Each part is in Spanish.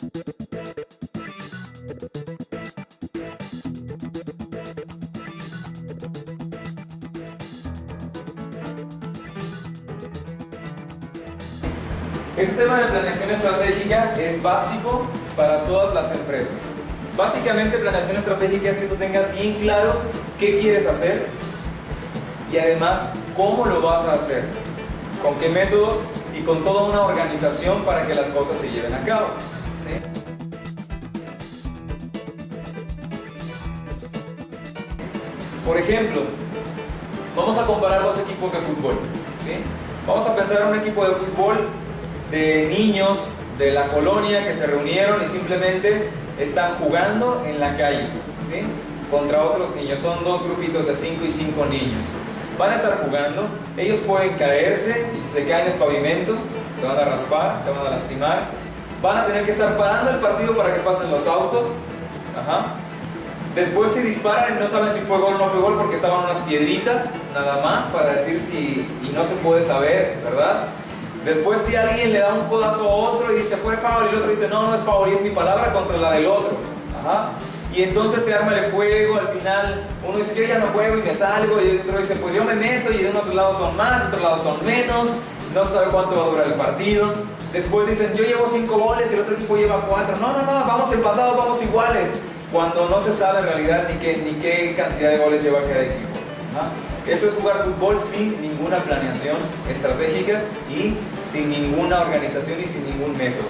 Este tema de planeación estratégica es básico para todas las empresas. Básicamente, planeación estratégica es que tú tengas bien claro qué quieres hacer y además cómo lo vas a hacer, con qué métodos y con toda una organización para que las cosas se lleven a cabo, ¿sí? Por ejemplo, vamos a comparar dos equipos de fútbol, ¿sí? Vamos a pensar en un equipo de fútbol de niños de la colonia que se reunieron y simplemente están jugando en la calle, ¿sí? Contra otros niños. Son dos grupitos de 5 y 5 niños. Van a estar jugando, ellos pueden caerse y si se caen es pavimento, se van a raspar, se van a lastimar. Van a tener que estar parando el partido para que pasen los autos. Ajá. Después si disparan y no saben si fue gol o no fue gol porque estaban unas piedritas nada más para decir si, y no se puede saber, ¿verdad? Después si alguien le da un codazo a otro y dice fue foul y el otro dice no, no es foul y es mi palabra contra la del otro. Ajá. Y entonces se arma el juego, al final uno dice yo ya no juego y me salgo y el otro dice pues yo me meto y de unos lados son más, de otros lados son menos, no se sabe cuánto va a durar el partido. Después dicen yo llevo 5 goles y el otro equipo lleva 4, no, vamos empatados, vamos iguales, cuando no se sabe en realidad ni qué cantidad de goles lleva cada equipo. Ajá. Eso es jugar fútbol sin ninguna planeación estratégica y sin ninguna organización y sin ningún método.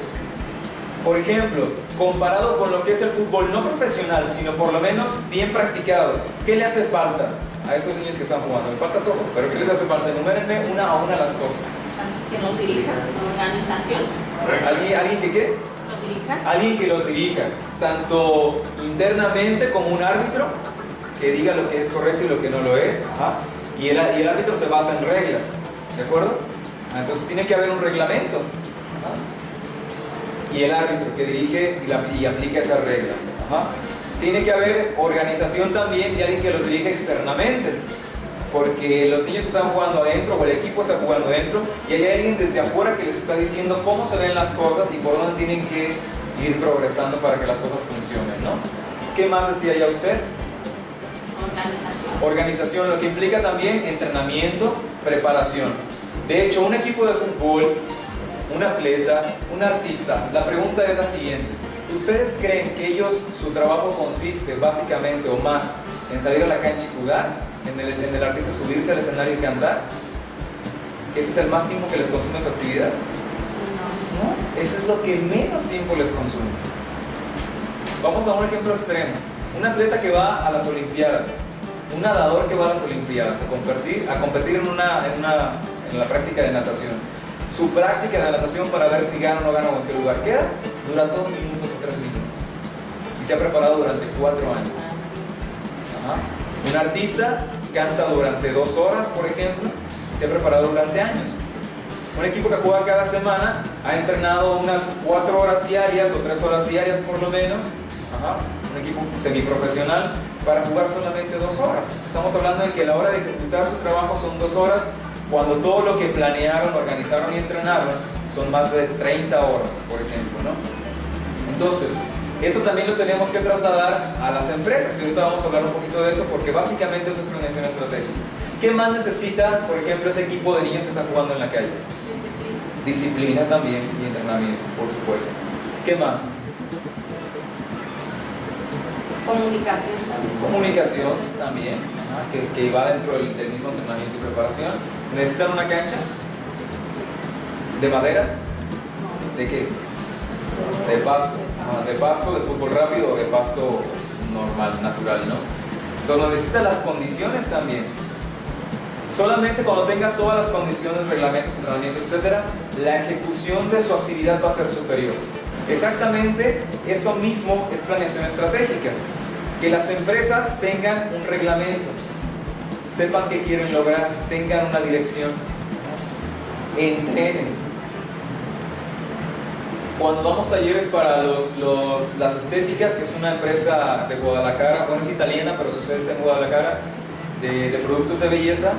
Por ejemplo, comparado con lo que es el fútbol no profesional, sino por lo menos bien practicado, ¿qué le hace falta a esos niños que están jugando? Les falta todo, pero ¿qué les hace falta? Enumérenme una a una las cosas. Que nos dirija, organización. ¿Alguien que qué? Los dirija. Alguien que los dirija, tanto internamente como un árbitro que diga lo que es correcto y lo que no lo es. Ajá. Y el árbitro se basa en reglas, ¿de acuerdo? Entonces tiene que haber un reglamento. Ajá. Y el árbitro que dirige y aplica esas reglas. Ajá. Tiene que haber organización también y alguien que los dirige externamente, porque los niños están jugando adentro o el equipo está jugando adentro y hay alguien desde afuera que les está diciendo cómo se ven las cosas y por dónde tienen que ir progresando para que las cosas funcionen, ¿no? ¿Qué más decía ya usted? Organización, lo que implica también entrenamiento, preparación. De hecho, un equipo de fútbol, un atleta, un artista, la pregunta es la siguiente: ¿ustedes creen que ellos, su trabajo consiste básicamente o más en salir a la cancha y jugar? En el artista subirse al escenario y cantar? ¿Ese es el más tiempo que les consume su actividad? No, eso es lo que menos tiempo les consume. Vamos a un ejemplo extremo: un atleta que va a las Olimpiadas, un nadador que va a las Olimpiadas a competir en la práctica de natación. Su práctica de natación para ver si gana o no gana o en qué lugar queda dura 2 minutos o 3 minutos y se ha preparado durante 4 años. Ajá. Un artista canta durante 2 horas, por ejemplo, y se ha preparado durante años. Un equipo que juega cada semana ha entrenado unas 4 horas diarias o 3 horas diarias por lo menos. Ajá. Un equipo semiprofesional para jugar solamente 2 horas. Estamos hablando de que a la hora de ejecutar su trabajo son 2 horas, cuando todo lo que planearon, organizaron y entrenaron son más de 30 horas, por ejemplo, ¿no? Entonces, esto también lo tenemos que trasladar a las empresas y ahorita vamos a hablar un poquito de eso porque básicamente eso es planeación estratégica. ¿Qué más necesita, por ejemplo, ese equipo de niños que está jugando en la calle? Disciplina también y entrenamiento, por supuesto. ¿Qué más? Comunicación también. Comunicación también, que va dentro del mismo entrenamiento y preparación. ¿Necesitan una cancha? ¿De madera? ¿De qué? De pasto. De pasto, de fútbol rápido o de pasto normal, natural, ¿no? Entonces necesita las condiciones también. Solamente cuando tenga todas las condiciones, reglamentos, entrenamiento, etc., la ejecución de su actividad va a ser superior. Exactamente eso mismo es planeación estratégica. Que las empresas tengan un reglamento, sepan qué quieren lograr, tengan una dirección, entrenen. Cuando damos talleres para las estéticas, que es una empresa de Guadalajara, bueno, es italiana, pero su sede está en Guadalajara, de productos de belleza,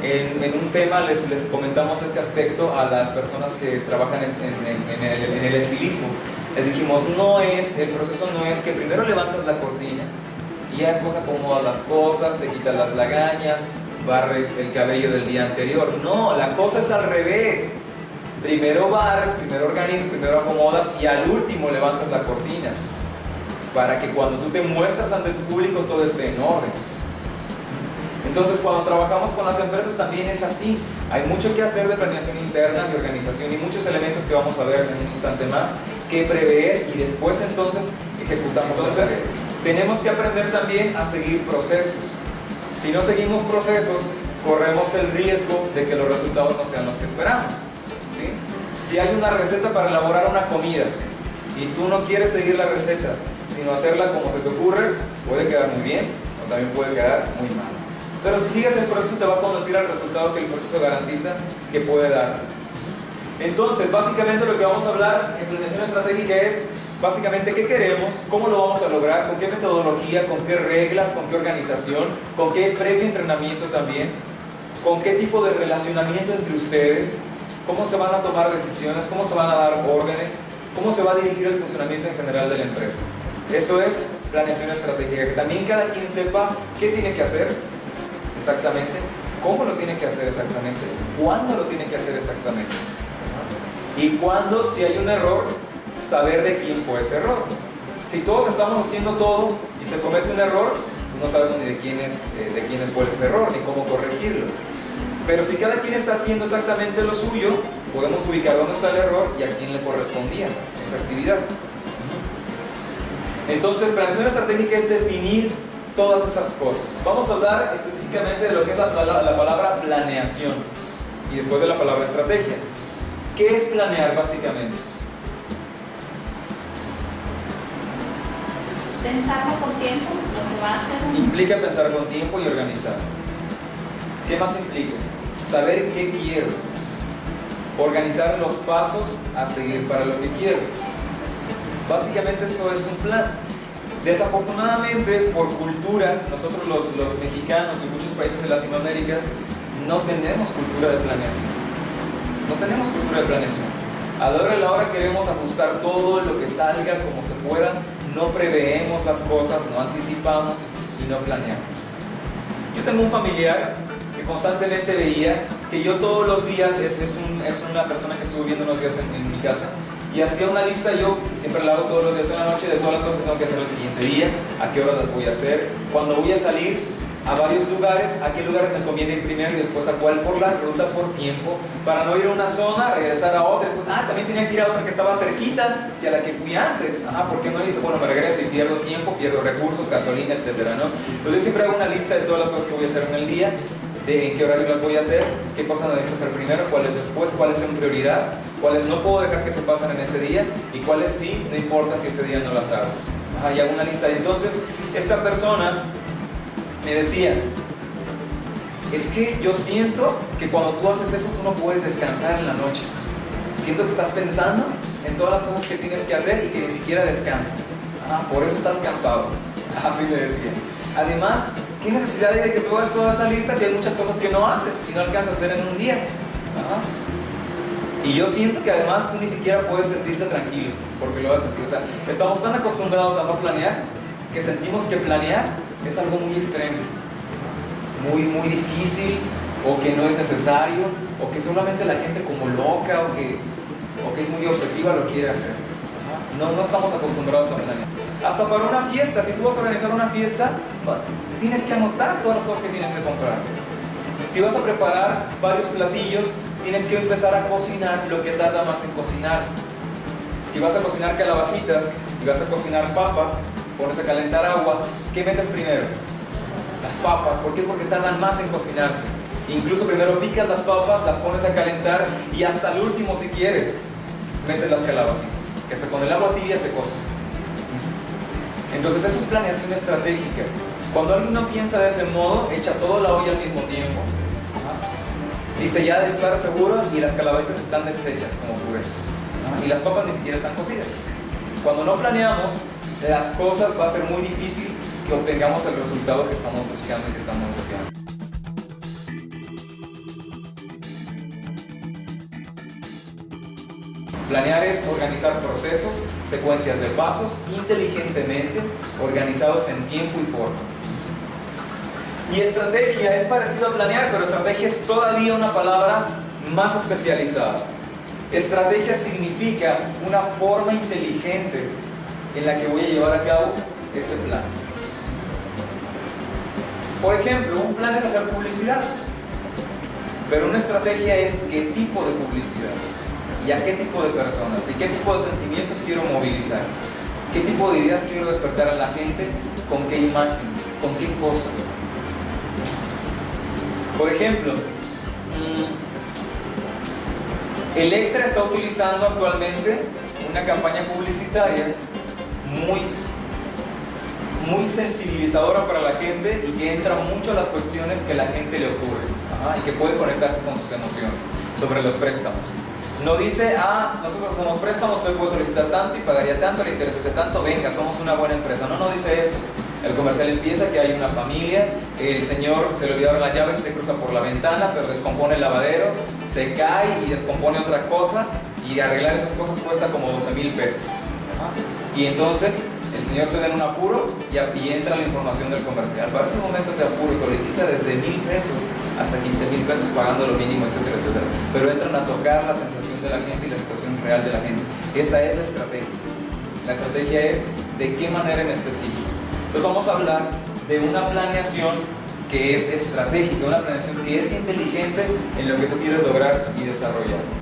en un tema les comentamos este aspecto a las personas que trabajan en el estilismo. Les dijimos, el proceso no es que primero levantas la cortina y ya después acomodas las cosas, te quitas las lagañas, barres el cabello del día anterior. No, la cosa es al revés. Primero barres, primero organizas, primero acomodas y al último levantas la cortina, para que cuando tú te muestras ante tu público todo esté en orden. Entonces, cuando trabajamos con las empresas también es así. Hay mucho que hacer de planeación interna, de organización y muchos elementos que vamos a ver en un instante más que prever y después entonces ejecutamos. Entonces, tenemos que aprender también a seguir procesos. Si no seguimos procesos, corremos el riesgo de que los resultados no sean los que esperamos, ¿sí? Si hay una receta para elaborar una comida y tú no quieres seguir la receta, sino hacerla como se te ocurre, puede quedar muy bien o también puede quedar muy mal. Pero si sigues el proceso te va a conducir al resultado que el proceso garantiza que puede dar. Entonces, básicamente lo que vamos a hablar en planeación estratégica es básicamente qué queremos, cómo lo vamos a lograr, con qué metodología, con qué reglas, con qué organización, con qué previo entrenamiento también, con qué tipo de relacionamiento entre ustedes, cómo se van a tomar decisiones, cómo se van a dar órdenes, cómo se va a dirigir el funcionamiento en general de la empresa. Eso es planeación estratégica, que también cada quien sepa qué tiene que hacer exactamente, cómo lo tiene que hacer exactamente, cuándo lo tiene que hacer exactamente. Y cuando, si hay un error, saber de quién fue ese error. Si todos estamos haciendo todo y se comete un error, no sabemos ni de quién fue ese error, ni cómo corregirlo. Pero si cada quien está haciendo exactamente lo suyo, podemos ubicar dónde está el error y a quién le correspondía esa actividad. Entonces, planeación estratégica es definir todas esas cosas. Vamos a hablar específicamente de lo que es la palabra planeación y después de la palabra estrategia. ¿Qué es planear básicamente? Pensarlo con tiempo, lo que va a hacer. Implica pensar con tiempo y organizar. ¿Qué más implica? Saber qué quiero. Organizar los pasos a seguir para lo que quiero. Básicamente eso es un plan. Desafortunadamente, por cultura, nosotros los mexicanos y muchos países de Latinoamérica no tenemos cultura de planeación. No tenemos cultura de planeación. A la hora queremos ajustar todo lo que salga como se pueda, no preveemos las cosas, no anticipamos y no planeamos. Yo tengo un familiar que constantemente veía que yo todos los días, es una persona que estuvo viendo unos días en mi casa, y hacía una lista, yo siempre la hago todos los días en la noche, de todas las cosas que tengo que hacer el siguiente día, a qué horas las voy a hacer, cuando voy a salir a varios lugares, a qué lugares me conviene ir primero y después a cuál por la ruta, por tiempo, para no ir a una zona, regresar a otra, después, también tenía que ir a otra que estaba cerquita y a la que fui antes, ¿por qué no hice? Bueno, me regreso y pierdo tiempo, pierdo recursos, gasolina, etcétera, ¿no? Pues yo siempre hago una lista de todas las cosas que voy a hacer en el día, de en qué horario las voy a hacer, qué cosas necesito hacer primero, cuáles después, cuáles son prioridad, cuáles no puedo dejar que se pasen en ese día y cuáles sí, no importa si ese día no las hago. Y hago una lista. Entonces, esta persona me decía, es que yo siento que cuando tú haces eso tú no puedes descansar en la noche. Siento que estás pensando en todas las cosas que tienes que hacer y que ni siquiera descansas. Por eso estás cansado. Así me decía. Además, ¿qué necesidad hay de que tú hagas toda esa lista si hay muchas cosas que no haces y no alcanzas a hacer en un día? Y yo siento que además tú ni siquiera puedes sentirte tranquilo porque lo haces así. O sea, estamos tan acostumbrados a no planear que sentimos que planear es algo muy extremo, muy difícil, o que no es necesario, o que solamente la gente como loca o que es muy obsesiva lo quiere hacer. No estamos acostumbrados a planear. Hasta para una fiesta, si tú vas a organizar una fiesta, tienes que anotar todas las cosas que tienes que comprar. Si vas a preparar varios platillos, tienes que empezar a cocinar lo que tarda más en cocinarse. Si vas a cocinar calabacitas y vas a cocinar papa, pones a calentar agua, ¿qué metes primero? Las papas. ¿Por qué? Porque tardan más en cocinarse. Incluso primero picas las papas, las pones a calentar y hasta el último, si quieres, metes las calabacitas, que hasta con el agua tibia se cocen. Entonces eso es planeación estratégica. Cuando alguien no piensa de ese modo, echa toda la olla al mismo tiempo. Dice ya de estar seguro y las calabacitas están deshechas como puré. Y las papas ni siquiera están cocidas. Cuando no planeamos las cosas, va a ser muy difícil que obtengamos el resultado que estamos buscando y que estamos deseando. Planear es organizar procesos, secuencias de pasos inteligentemente organizados en tiempo y forma. Y estrategia es parecido a planear, pero estrategia es todavía una palabra más especializada. Estrategia significa una forma inteligente en la que voy a llevar a cabo este plan. Por ejemplo, un plan es hacer publicidad, pero una estrategia es qué tipo de publicidad y a qué tipo de personas y qué tipo de sentimientos quiero movilizar, qué tipo de ideas quiero despertar a la gente, con qué imágenes, con qué cosas. Por ejemplo, Electra está utilizando actualmente una campaña publicitaria muy sensibilizadora para la gente y que entra mucho a las cuestiones que la gente le ocurre y que puede conectarse con sus emociones sobre los préstamos. No dice, nosotros hacemos préstamos, usted puede solicitar tanto y pagaría tanto, le interesa tanto, venga, somos una buena empresa. No dice eso. El comercial empieza que hay una familia, el señor se le olvidaron las llaves, se cruza por la ventana, pero descompone el lavadero, se cae y descompone otra cosa, y arreglar esas cosas cuesta como 12,000 pesos. Y entonces el señor se da en un apuro y entra la información del comercial. Para esos momentos de apuro solicita desde 1,000 pesos hasta 15,000 pesos pagando lo mínimo, etcétera, etcétera. Pero entran a tocar la sensación de la gente y la situación real de la gente. Esa es la estrategia. La estrategia es de qué manera en específico. Entonces vamos a hablar de una planeación que es estratégica, una planeación que es inteligente en lo que tú quieres lograr y desarrollar.